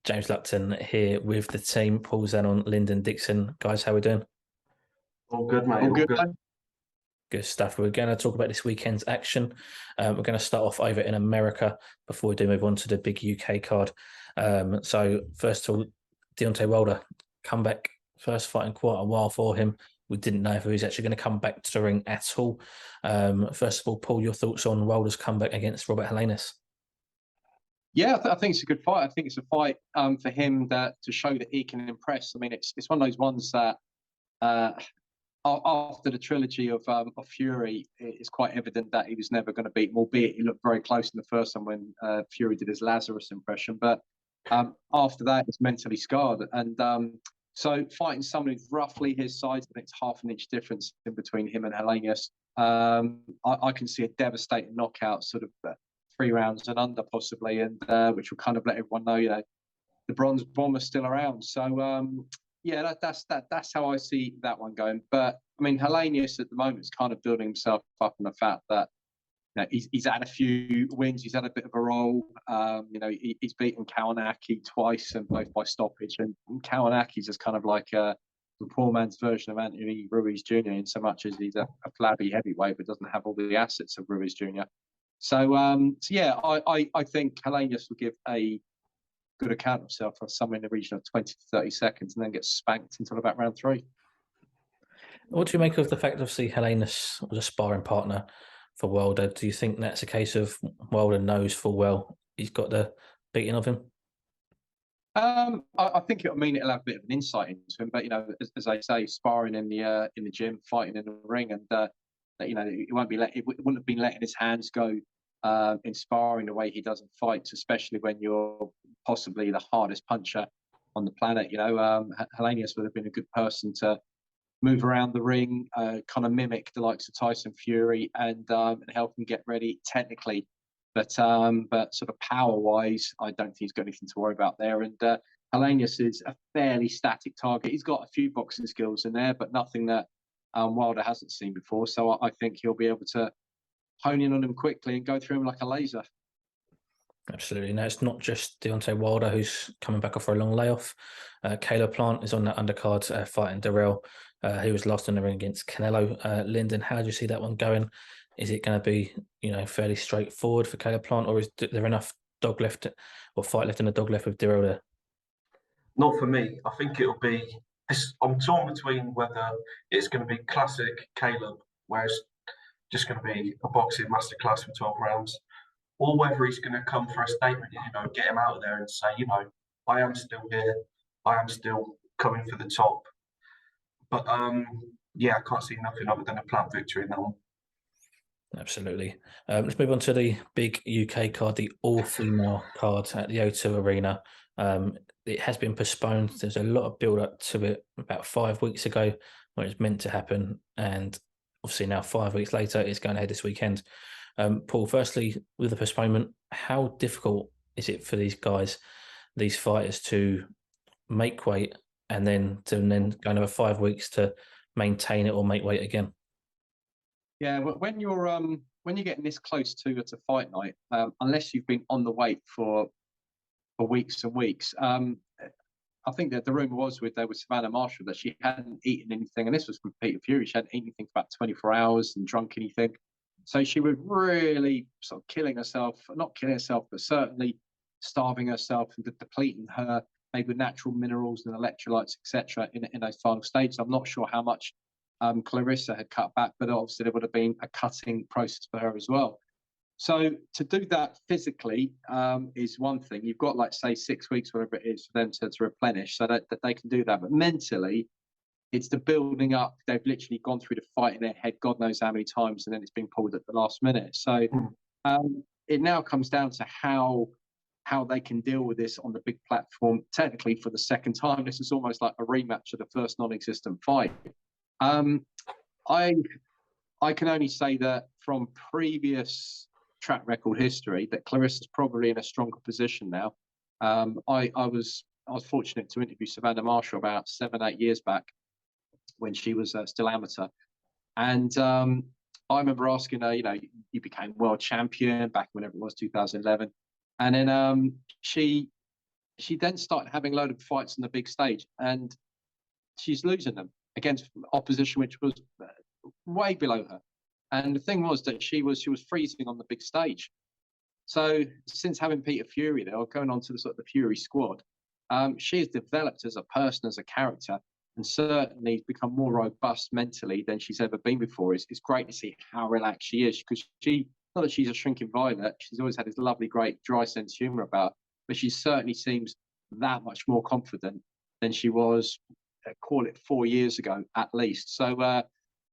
James Lupton here with the team. Paul Zanon, Lyndon Dixon. Guys, how we doing? All good, mate. All good. Good stuff. We're going to talk about this weekend's action. We're going to start off over in America before we do move on to the big UK card. So first of all, Deontay Wilder, comeback, first fight in quite a while for him. We didn't know if he was actually going to come back to the ring at all. First of all, Paul, your thoughts on Wilder's comeback against Robert Helenius? Yeah, I think it's a good fight. I think it's a fight for him to show that he can impress. I mean, it's one of those ones that after the trilogy of Fury, it's quite evident that he was never going to beat him, albeit he looked very close in the first one when Fury did his Lazarus impression. But after that, it's mentally scarred. And so fighting someone who's roughly his size, I think it's half an inch difference in between him and Helenius. I can see a devastating knockout, sort of 3 rounds and under possibly, and which will kind of let everyone know, the Bronze Bomber's still around. So yeah, that's how I see that one going. But I mean, Helenius at the moment is kind of building himself up on the fact that he's had a few wins, he's had a bit of a roll. He's beaten Kawanaki twice, and both by stoppage. And Kawanaki's just kind of like the poor man's version of Anthony Ruiz Jr. in so much as he's a flabby heavyweight, but doesn't have all the assets of Ruiz Jr. So yeah, I think Helenius will give a good account of himself for somewhere in the region of 20 to 30 seconds and then get spanked until about round 3. What do you make of the fact, obviously, Helenius was a sparring partner for Wilder? Do you think that's a case of Wilder knows full well he's got the beating of him? I think it'll mean it'll have a bit of an insight into him. But, as I say, sparring in the gym, fighting in the ring, and it wouldn't have been letting his hands go in sparring the way he does in fights, especially when you're possibly the hardest puncher on the planet. Helenius would have been a good person to move around the ring, kind of mimic the likes of Tyson Fury and help him get ready technically. But sort of power-wise, I don't think he's got anything to worry about there. And Helenius is a fairly static target. He's got a few boxing skills in there, but nothing that Wilder hasn't seen before. So I think he'll be able to hone in on him quickly and go through him like a laser. Absolutely. No, it's not just Deontay Wilder who's coming back off for a long layoff. Caleb Plant is on that undercard fighting Darrell, who was last in the ring against Canelo. Lyndon, how do you see that one going? Is it going to be, fairly straightforward for Caleb Plant, or is there enough dog left or fight left in the dog left with Darrell there? Not for me. I think it'll be. I'm torn between whether it's going to be classic Caleb, where it's just going to be a boxing masterclass for 12 rounds, or whether he's going to come for a statement, get him out of there and say, I am still here, I am still coming for the top. But yeah, I can't see nothing other than a Plant victory in that one. Absolutely. Let's move on to the big UK card, the all-female card at the O2 Arena. It has been postponed. There's a lot of build-up to it about 5 weeks ago when it's meant to happen, and obviously now 5 weeks later, it's going ahead this weekend. Paul, firstly, with the postponement, how difficult is it for these guys, these fighters, to make weight and then go another 5 weeks to maintain it or make weight again? Yeah, when you're getting this close to a fight night, unless you've been on the weight for weeks and weeks, I think that the rumor was with Savannah Marshall that she hadn't eaten anything, and this was from Peter Fury. She hadn't eaten anything for about 24 hours and drunk anything. So she was really sort of killing herself, not killing herself, but certainly starving herself and depleting her maybe with natural minerals and electrolytes, etc. in those final stages. I'm not sure how much Claressa had cut back, but obviously there would have been a cutting process for her as well. So to do that physically is one thing. You've got, like, say, 6 weeks, whatever it is, for them to replenish, so that they can do that. But mentally, it's the building up. They've literally gone through the fight in their head, God knows how many times, and then it's been pulled at the last minute. So it now comes down to how they can deal with this on the big platform. Technically, for the second time, this is almost like a rematch of the first non-existent fight. I can only say that from previous track record history that Claressa's probably in a stronger position now. I was fortunate to interview Savannah Marshall about 7-8 years back when she was still amateur, and I remember asking her, you became world champion back whenever it was, 2011, and then she she then started having a load of fights on the big stage, and she's losing them against opposition which was way below her. And the thing was that she was freezing on the big stage. So since having Peter Fury there, or going on to the sort of the Fury squad, she has developed as a person, as a character, and certainly become more robust mentally than she's ever been before. It's great to see how relaxed she is, because not that she's a shrinking violet, she's always had this lovely, great, dry sense of humor about her, but she certainly seems that much more confident than she was, call it 4 years ago at least. So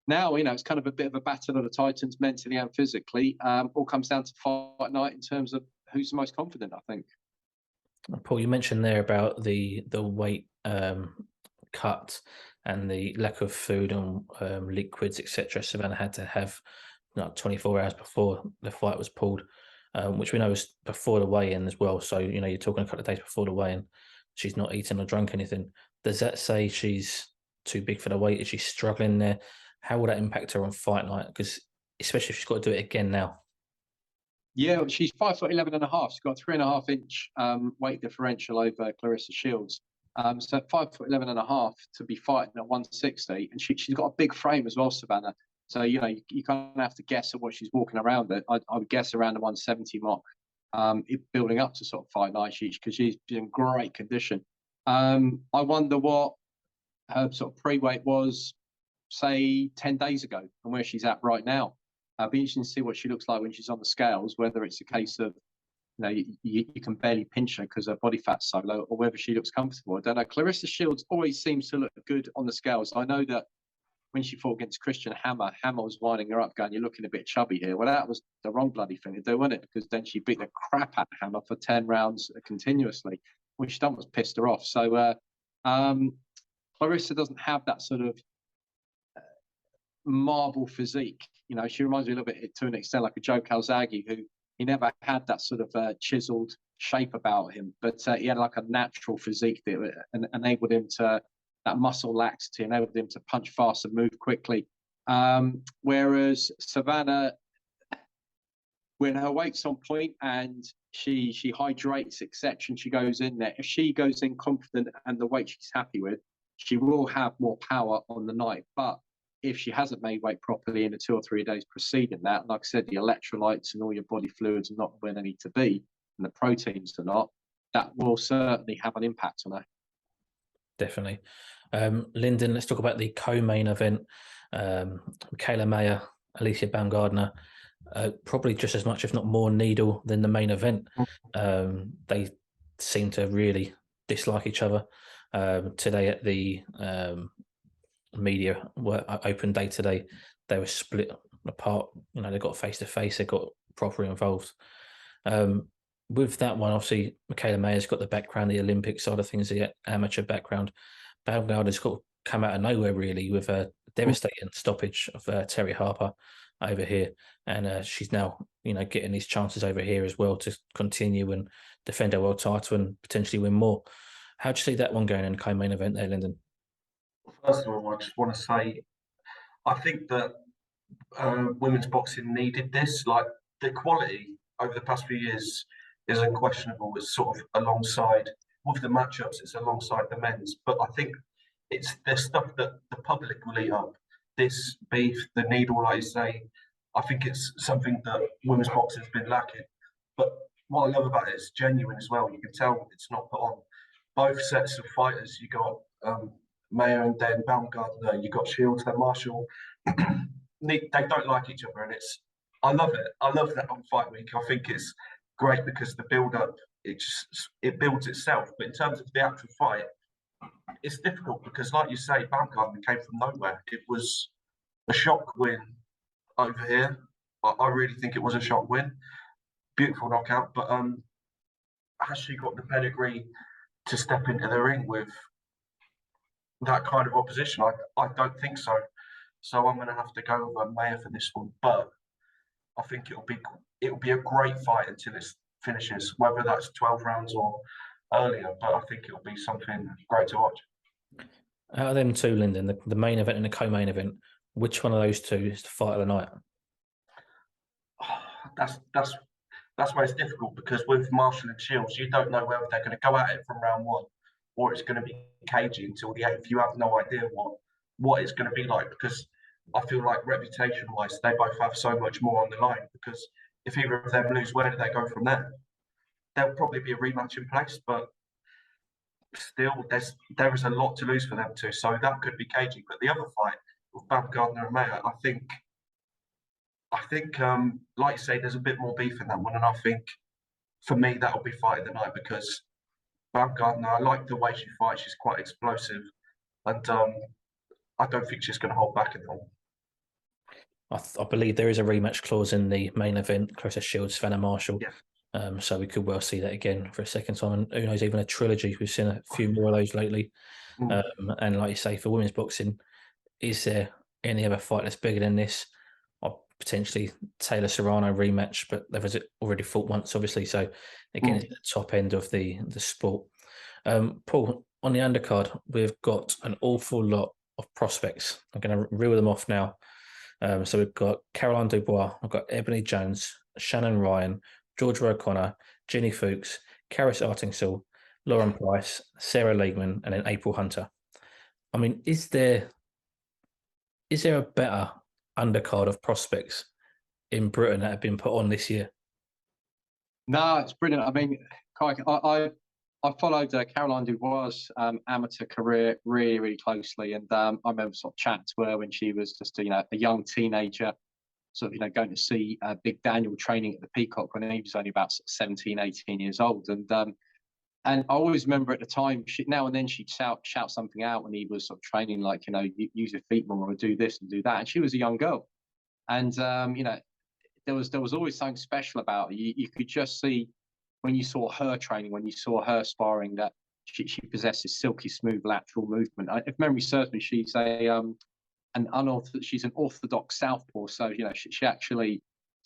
now, it's kind of a bit of a battle of the titans mentally and physically. All comes down to fight night in terms of who's the most confident, I think. Paul, you mentioned there about the weight cut and the lack of food and liquids, etc. Savannah had to have 24 hours before the fight was pulled, which we know was before the weigh-in as well. So, you're talking a couple of days before the weigh-in. She's not eaten or drunk anything. Does that say she's too big for the weight? Is she struggling there? How will that impact her on fight night? Because especially if she's got to do it again now. Yeah, she's 5'11.5". She's got a 3.5-inch weight differential over Claressa Shields. So 5'11.5" to be fighting at 160, and she's got a big frame as well, Savannah. So you kind of have to guess at what she's walking around at. I would guess around the 170 mark. Building up to sort of fight night, because she's in great condition. I wonder what her sort of pre-weight was, say 10 days ago, and where she's at right now. It'll be interesting to see what she looks like when she's on the scales, whether it's a case of, you can barely pinch her because her body fat's so low, or whether she looks comfortable. I don't know. Claressa Shields always seems to look good on the scales. I know that when she fought against Christian Hammer was winding her up, going, "You're looking a bit chubby here." Well, that was the wrong bloody thing to do, wasn't it? Because then she beat the crap out of Hammer for 10 rounds continuously, which done was pissed her off. So Claressa doesn't have that sort of marble physique. She reminds me a little bit, to an extent, like a Joe Calzaghe, who he never had that sort of chiseled shape about him, but he had like a natural physique that enabled him to, that muscle laxity enabled him to punch fast and move quickly. Whereas Savannah, when her weight's on point and she hydrates, etc., and she goes in there, if she goes in confident and the weight she's happy with, she will have more power on the night. But if she hasn't made weight properly in the 2 or 3 days preceding that, like I said, the electrolytes and all your body fluids are not where they need to be, and the proteins are not, that will certainly have an impact on her. Definitely. Lyndon, let's talk about the co-main event. Michaela Mayer, Alicia Baumgardner, probably just as much, if not more, needle than the main event. They seem to really dislike each other. Today at the media open day today, they were split apart. They got face-to-face, they got properly involved. With that one, obviously, Michaela Mayer's got the background, the Olympic side of things, the amateur background. Baumgardner's got to come out of nowhere, really, with a devastating stoppage of Terry Harper over here. And she's now, getting these chances over here as well to continue and defend her world title and potentially win more. How do you see that one going in the co-main event there, Lyndon? First of all, I just want to say, I think that women's boxing needed this. Like, the quality over the past few years is unquestionable. It's sort of alongside, with the matchups, it's alongside the men's. But I think it's the stuff that the public will eat up. This beef, the needle, like you say, I think it's something that women's boxing has been lacking. But what I love about it is genuine as well. You can tell it's not put on. Both sets of fighters, you got Mayer and then Baumgardner, you got Shields and Marshall. They don't like each other, and I love it. I love that on fight week. I think it's great because the build-up, it builds itself. But in terms of the actual fight, it's difficult because, like you say, Baumgardner came from nowhere. It was a shock win over here. I really think it was a shock win. Beautiful knockout. But has she got the pedigree to step into the ring with that kind of opposition? I don't think so. So I'm going to have to go with Mayer for this one. But I think it'll be a great fight until it finishes, whether that's 12 rounds or earlier. But I think it'll be something great to watch. Out of them two, Lyndon, the main event and the co-main event, which one of those two is the fight of the night? That's that's why it's difficult, because with Marshall and Shields, you don't know whether they're going to go at it from round one or it's going to be cagey until the eighth. You have no idea what it's going to be like, because I feel like reputation-wise, they both have so much more on the line. Because if either of them lose, where do they go from there? There'll probably be a rematch in place, but still, there is a lot to lose for them too. So that could be cagey. But the other fight with Baumgartner and Mayer, I think, like you say, there's a bit more beef in that one, and I think for me that'll be fight of the night, because Baumgartner, I like the way she fights. She's quite explosive, and I don't think she's going to hold back at all. I believe there is a rematch clause in the main event, Claressa Shields, Savannah Marshall. Yeah. So we could well see that again for a second time, and who knows, even a trilogy. We've seen a few more of those lately. And like you say, for women's boxing, is there any other fight that's bigger than this? Or potentially Taylor Serrano rematch, but there was already fought once, obviously. So again, it's the top end of the sport. Paul, on the undercard, we've got an awful lot of prospects. I'm going to reel them off now. So we've got Caroline Dubois, we've got Ebony Jones, Shannon Ryan, Georgia O'Connor, Jenny Fuchs, Karis Artingsil, Lauren Price, Sarah Liegman, and then April Hunter. I mean, is there a better undercard of prospects in Britain that have been put on this year? No, it's brilliant. I mean, I followed Caroline Dubois' amateur career really, really closely, and I remember sort of chatting to her when she was just a young teenager, sort of going to see Big Daniel training at the Peacock when he was only about 17, 18 years old, and I always remember at the time, now and then she'd shout something out when he was sort of training, like, use your feet more, or do this and do that. And she was a young girl, and there was always something special about her. You could just see when you saw her training, when you saw her sparring, that she possesses silky smooth lateral movement. If memory serves me, she's an orthodox southpaw. So she's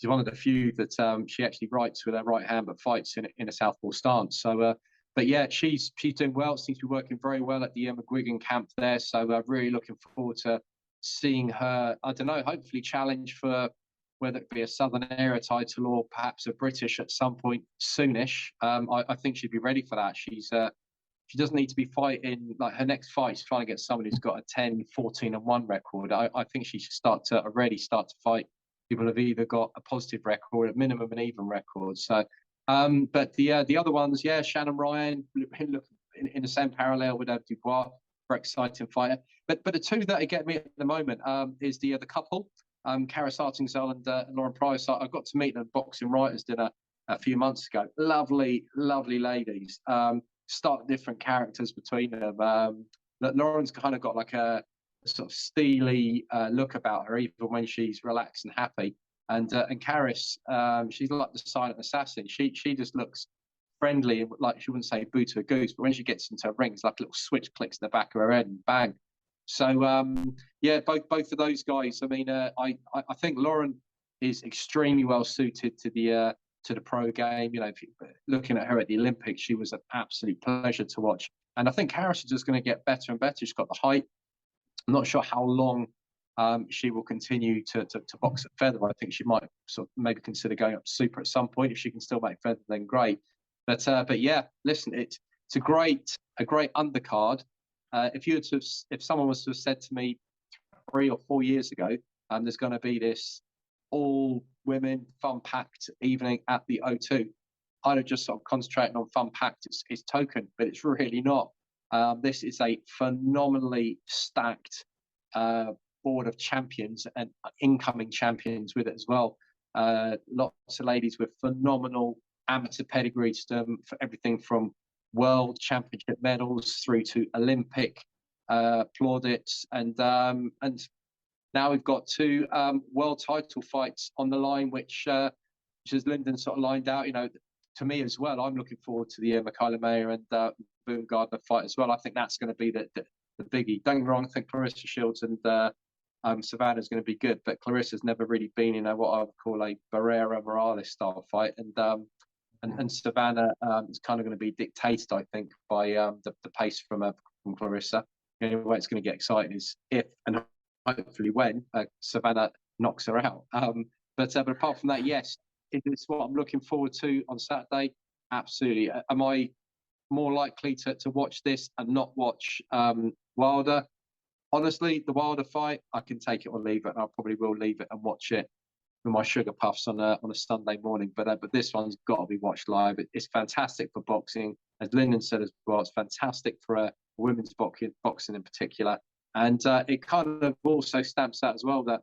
one of the few that she actually writes with her right hand, but fights in a southpaw stance. So, but yeah, she's doing well. Seems to be working very well at the McGuigan camp there. So really looking forward to seeing her. I don't know, hopefully challenge for whether it be a Southern Area title or perhaps a British at some point soonish. I think she'd be ready for that. She doesn't need to be fighting, like her next fight, she's trying to get someone who's got a 10-14-1 record. I think she should already start to fight people who've either got a positive record, at minimum an even record. So, but the other ones, yeah, Shannon Ryan, in the same parallel with Dubois, very exciting fighter. But the two that are getting me at the moment is the couple. Karis Artingsil and Lauren Price. I got to meet them at Boxing Writers Dinner a few months ago. Lovely, lovely ladies. Stark different characters between them. Lauren's kind of got like a sort of steely look about her, even when she's relaxed and happy. And Karis, she's like the silent assassin. She just looks friendly, like she wouldn't say boo to a goose, but when she gets into a ring, it's like a little switch clicks in the back of her head and bang. So yeah, both of those guys. I mean, I think Lauren is extremely well suited to the pro game. Looking at her at the Olympics, she was an absolute pleasure to watch. And I think Karis is just going to get better and better. She's got the height. I'm not sure how long she will continue to box at featherweight. I think she might sort of maybe consider going up to super at some point. If she can still make feather, then great. But yeah, listen, it's a great undercard. If someone was to have said to me 3 or 4 years ago, there's going to be this all women fun packed evening at the O2, I'd have just sort of concentrated on fun packed. It's token, but it's really not. This is a phenomenally stacked board of champions and incoming champions with it as well. Lots of ladies with phenomenal amateur pedigrees, for everything from world championship medals through to Olympic plaudits, and now we've got 2 world title fights on the line, which as Lyndon sort of lined out, to me as well, I'm looking forward to the Michaela Mayer and Baumgartner fight as well. I think that's going to be the biggie. Don't get me wrong, I think Claressa Shields and Savannah is going to be good, but Clarissa's never really been in what I would call a Barrera Morales style fight, and Savannah is kind of going to be dictated, I think, by the pace from Claressa. The only way it's going to get exciting is if and hopefully when Savannah knocks her out. But apart from that, yes, is this what I'm looking forward to on Saturday? Absolutely. Am I more likely to watch this and not watch Wilder? Honestly, the Wilder fight, I can take it or leave it, and I probably will leave it and watch it with my sugar puffs on a Sunday morning. But this one's got to be watched live. It's fantastic for boxing, as Lyndon said as well. It's fantastic for women's boxing in particular, and it kind of also stamps out as well that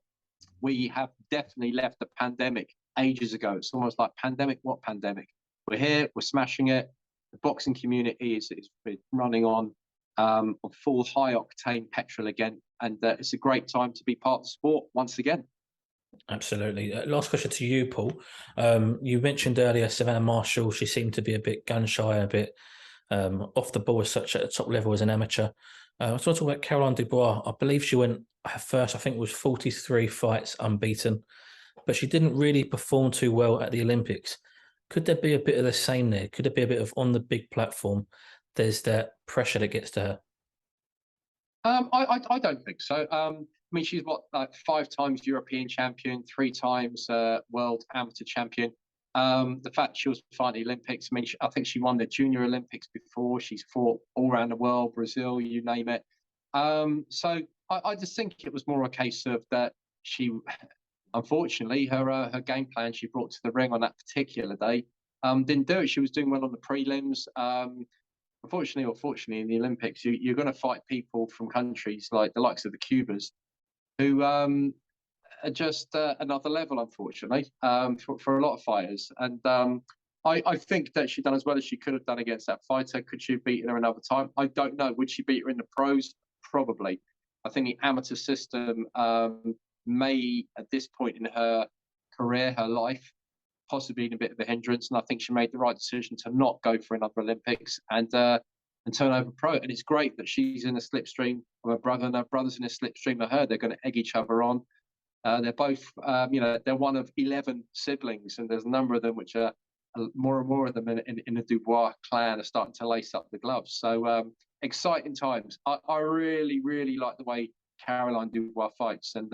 we have definitely left the pandemic ages ago. It's almost like pandemic. What pandemic? We're here. We're smashing it. The boxing community is running on full high octane petrol again, and it's a great time to be part of the sport once again. Absolutely. Last question to you, Paul. You mentioned earlier Savannah Marshall. She seemed to be a bit gun shy, a bit off the ball as such at the top level as an amateur. I was talking about Caroline Dubois. I believe she went her first, I think it was 43 fights unbeaten, but she didn't really perform too well at the Olympics. Could there be a bit of the same there? Could there be a bit of on the big platform, there's that pressure that gets to her? I don't think so. I mean, she's like 5 times European champion, 3 times world amateur champion. The fact she was fighting the Olympics, I mean, I think she won the Junior Olympics before. She's fought all around the world, Brazil, you name it. So I just think it was more a case of that she, unfortunately, her game plan she brought to the ring on that particular day didn't do it. She was doing well on the prelims. Unfortunately or fortunately, in the Olympics, you're going to fight people from countries like the likes of the Cubas, who are just another level, unfortunately, for a lot of fighters. And I think that she's done as well as she could have done against that fighter. Could she have beaten her another time? I don't know. Would she beat her in the pros? Probably. I think the amateur system may, at this point in her career, her life, possibly been a bit of a hindrance, and I think she made the right decision to not go for another Olympics and turn over pro. And it's great that she's in a slipstream of her brother, and her brother's in a slipstream of her. They're going to egg each other on. They're both, they're one of 11 siblings, and there's a number of them which are more and more of them in the Dubois clan are starting to lace up the gloves. So exciting times. I really, really like the way Caroline Dubois fights, and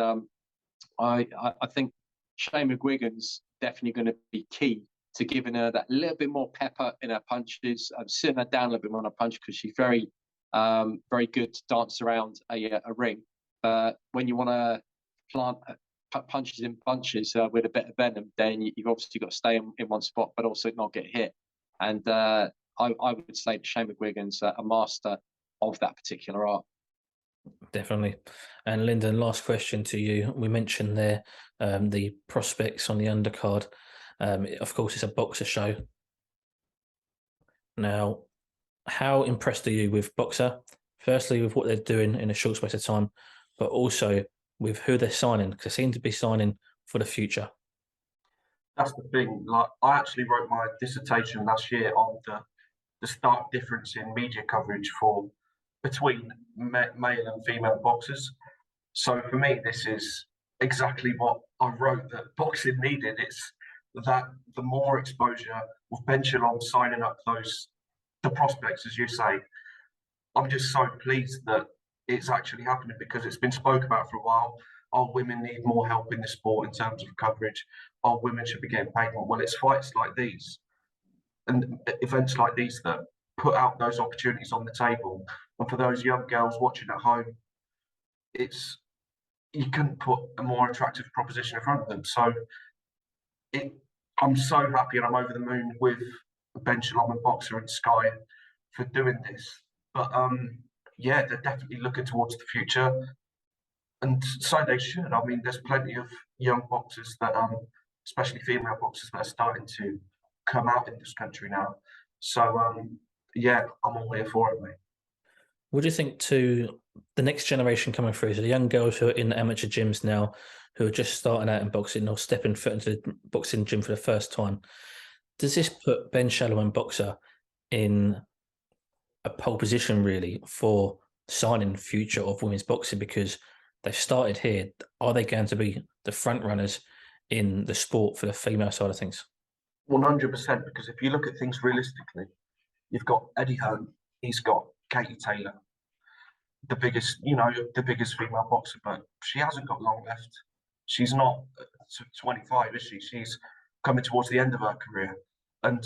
I think Shane McGuigan's definitely going to be key to giving her that little bit more pepper in her punches, sitting her down a little bit more on her punch, because she's very, very good to dance around a ring. When you want to plant punches in bunches with a bit of venom, then you've obviously got to stay in one spot, but also not get hit. And I would say that Shane McGuigan's a master of that particular art. Definitely. And Lyndon, last question to you. We mentioned there the prospects on the undercard. Of course, it's a boxer show. Now, how impressed are you with Boxer? Firstly, with what they're doing in a short space of time, but also with who they're signing, because they seem to be signing for the future. That's the thing. Like, I actually wrote my dissertation last year on the stark difference in media coverage between male and female boxers. So for me, this is exactly what I wrote that boxing needed. It's that the more exposure with Ben Shalom signing up the prospects, as you say. I'm just so pleased that it's actually happening, because it's been spoke about for a while. Oh, women need more help in the sport in terms of coverage. Oh, women should be getting paid more. Well, it's fights like these and events like these that put out those opportunities on the table. And for those young girls watching at home, you can put a more attractive proposition in front of them. So I'm so happy, and I'm over the moon with Ben Shalom and Boxer and Sky for doing this. But yeah, they're definitely looking towards the future, and so they should. I mean, there's plenty of young boxers that, especially female boxers, that are starting to come out in this country now. So yeah, I'm all here for it, mate. What do you think to the next generation coming through? So the young girls who are in amateur gyms now, who are just starting out in boxing or stepping foot into the boxing gym for the first time. Does this put Ben Shalom and Boxer in a pole position, really, for signing the future of women's boxing? Because they've started here. Are they going to be the front runners in the sport for the female side of things? 100%, because if you look at things realistically, you've got Eddie Hearn, he's got Katie Taylor, the biggest female boxer, but she hasn't got long left. She's not 25, is she? She's coming towards the end of her career. And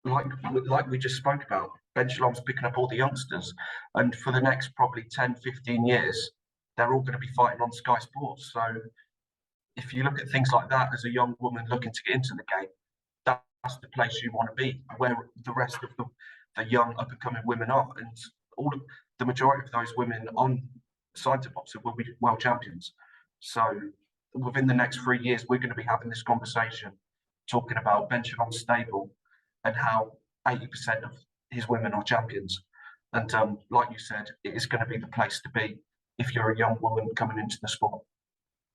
like we just spoke about, Benjamin's picking up all the youngsters, and for the next probably 10, 15 years, they're all going to be fighting on Sky Sports. So if you look at things like that as a young woman looking to get into the game, that's the place you want to be, where the rest of the young up and coming women are. And the majority of those women on side to boxer will be world champions. So within the next 3 years, we're going to be having this conversation, talking about Benjamin's stable and how 80% of his women are champions. And like you said, it is going to be the place to be if you're a young woman coming into the sport.